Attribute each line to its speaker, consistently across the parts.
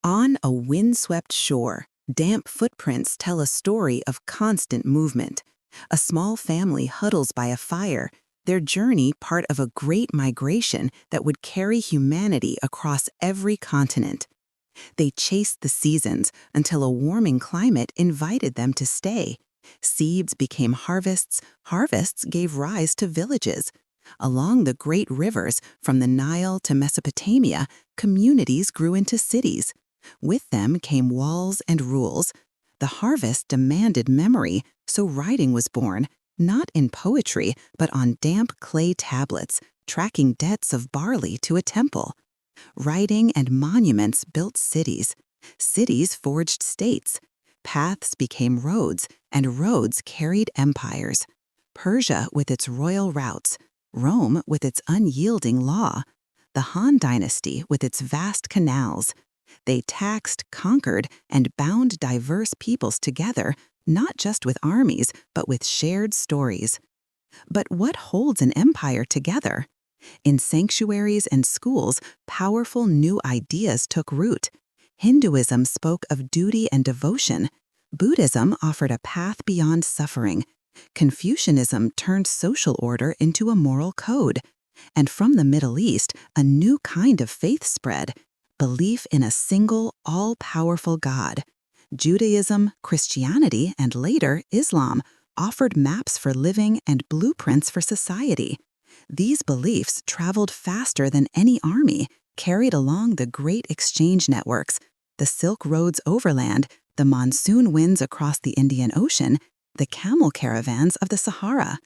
Speaker 1: On a windswept shore, damp footprints tell a story of constant movement. A small family huddles by a fire, their journey part of a great migration that would carry humanity across every continent. They chased the seasons until a warming climate invited them to stay. Seeds became harvests, harvests gave rise to villages. Along the great rivers, from the Nile to Mesopotamia, communities grew into cities. With them came walls and rules. The harvest demanded memory, so writing was born, not in poetry, but on damp clay tablets, tracking debts of barley to a temple. Writing and monuments built cities. Cities forged states. Paths became roads, and roads carried empires. Persia with its royal routes, Rome with its unyielding law, the Han dynasty with its vast canals. They taxed, conquered, and bound diverse peoples together, not just with armies, but with shared stories. But what holds an empire together? In sanctuaries and schools, powerful new ideas took root. Hinduism spoke of duty and devotion. Buddhism offered a path beyond suffering. Confucianism turned social order into a moral code. And from the Middle East, a new kind of faith spread, belief in a single, all-powerful God. Judaism, Christianity, and later Islam offered maps for living and blueprints for society. These beliefs traveled faster than any army, carried along the great exchange networks, the Silk Roads overland, the monsoon winds across the Indian Ocean, the camel caravans of the Sahara.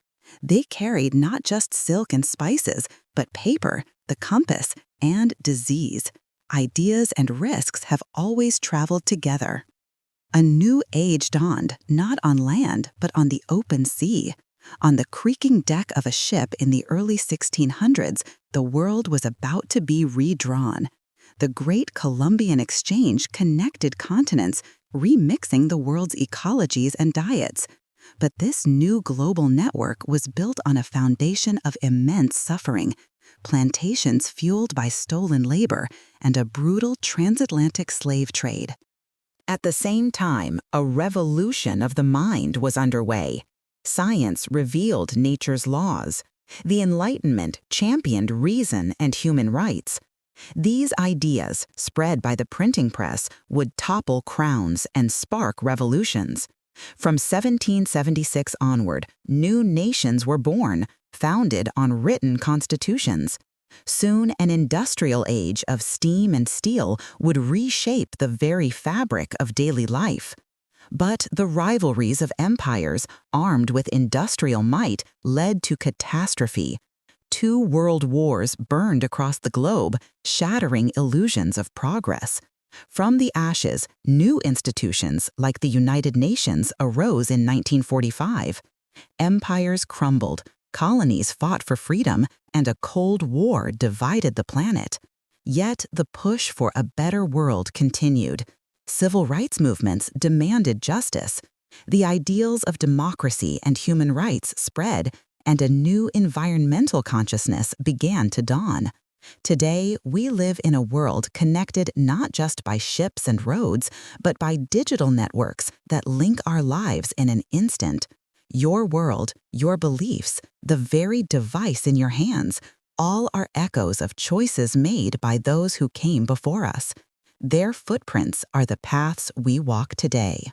Speaker 1: They carried not just silk and spices, but paper, the compass, and disease. Ideas and risks have always traveled together. A new age dawned, not on land, but on the open sea. On the creaking deck of a ship in the early 1600s, the world was about to be redrawn. The Great Columbian Exchange connected continents, remixing the world's ecologies and diets. But this new global network was built on a foundation of immense suffering, plantations fueled by stolen labor, and a brutal transatlantic slave trade. At the same time, a revolution of the mind was underway. Science revealed nature's laws. The Enlightenment championed reason and human rights. These ideas, spread by the printing press, would topple crowns and spark revolutions. From 1776 onward, new nations were born, founded on written constitutions. Soon, an industrial age of steam and steel would reshape the very fabric of daily life. But the rivalries of empires, armed with industrial might, led to catastrophe. 2 world wars burned across the globe, shattering illusions of progress. From the ashes, new institutions like the United Nations arose in 1945. Empires crumbled, colonies fought for freedom, and a Cold War divided the planet. Yet the push for a better world continued. Civil rights movements demanded justice. The ideals of democracy and human rights spread, and a new environmental consciousness began to dawn. Today, we live in a world connected not just by ships and roads, but by digital networks that link our lives in an instant. Your world, your beliefs, the very device in your hands, all are echoes of choices made by those who came before us. Their footprints are the paths we walk today.